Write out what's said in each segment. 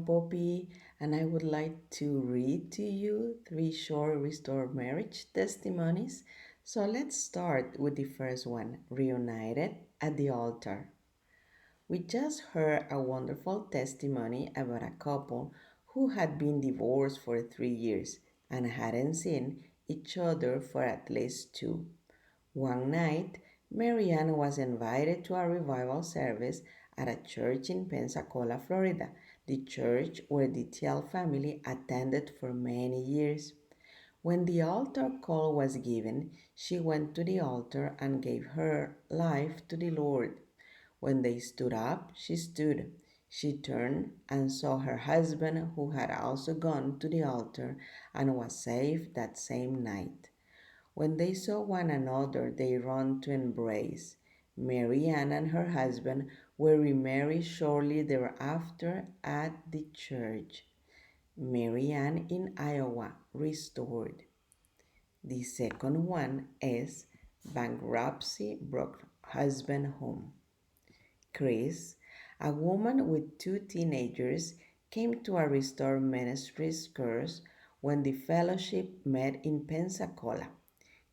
Poppy, and I would like to read to you three short restored marriage testimonies. So let's start with the first one, Reunited at the Altar. We just heard a wonderful testimony about a couple who had been divorced for 3 years and hadn't seen each other for at least two. One night, Marianne was invited to a revival service at a church in Pensacola, Florida, the church where the Thiel family attended for many years. When the altar call was given, she went to the altar and gave her life to the Lord. When they stood up, she stood. She turned and saw her husband, who had also gone to the altar and was saved that same night. When they saw one another, they ran to embrace. Mary Ann and her husband were remarried shortly thereafter at the church. Mary Ann in Iowa, restored. The second one is bankruptcy brought husband home. Chris, a woman with two teenagers, came to a restored ministry's course when the fellowship met in Pensacola.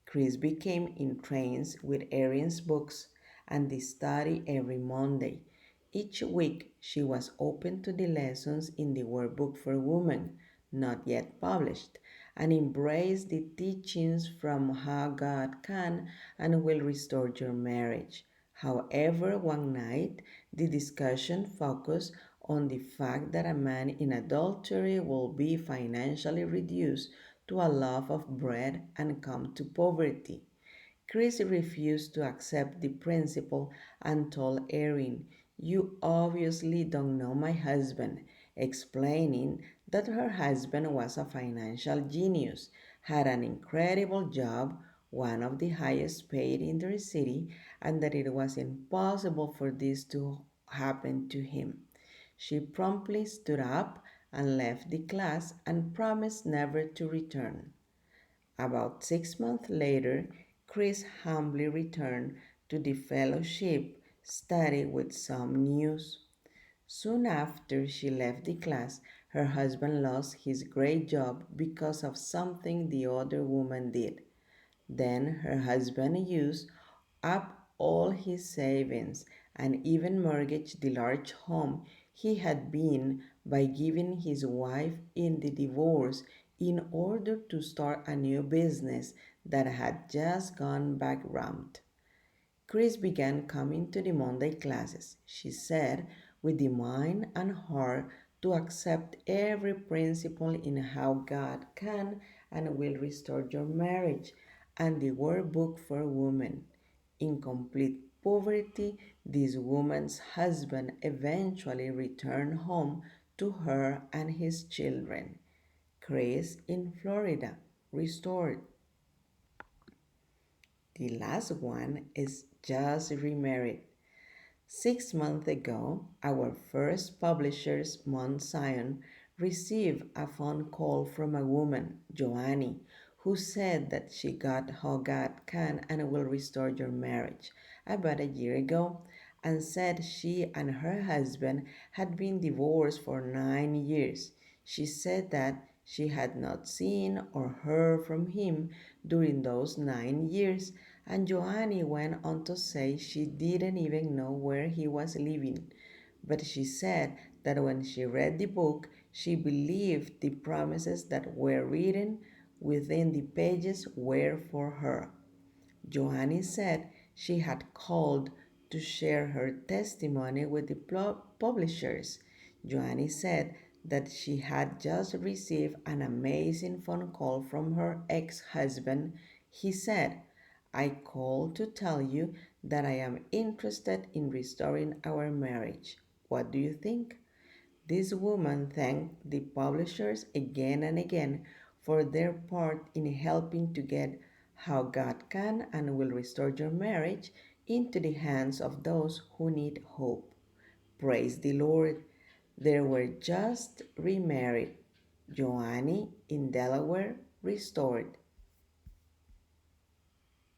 Chris became entranced with Erin's books and the study every Monday. Each week, she was open to the lessons in the Workbook for Women, not yet published, and embraced the teachings from How God Can and Will Restore Your Marriage. However, one night, the discussion focused on the fact that a man in adultery will be financially reduced to a love of bread and come to poverty. Chris refused to accept the principle and told Erin, "You obviously don't know my husband," explaining that her husband was a financial genius, had an incredible job, one of the highest paid in the city, and that it was impossible for this to happen to him. She promptly stood up and left the class and promised never to return. About 6 months later, Chris humbly returned to the fellowship study with some news. Soon after she left the class, her husband lost his great job because of something the other woman did. Then her husband used up all his savings and even mortgaged the large home he had been by giving his wife in the divorce in order to start a new business that had just gone bankrupt. Chris began coming to the Monday classes, she said, with the mind and heart to accept every principle in how God can and will restore your marriage and the workbook for women. In complete poverty, this woman's husband eventually returned home to her and his children. Chris in Florida, restored. The last one is just remarried. 6 months ago, our first publisher's Mount Zion received a phone call from a woman, Joannie, who said that she got how God can and will restore your marriage about a year ago, and said she and her husband had been divorced for 9 years. She said that she had not seen or heard from him during those 9 years, and Joannie went on to say she didn't even know where he was living. But she said that when she read the book, she believed the promises that were written within the pages were for her. Joannie said she had called to share her testimony with the publishers. Joannie said that she had just received an amazing phone call from her ex-husband. He said, "I called to tell you that I am interested in restoring our marriage. What do you think?" This woman thanked the publishers again and again for their part in helping to get How God Can and Will Restore Your Marriage into the hands of those who need hope. Praise the Lord. They were just remarried. Joannie in Delaware, restored.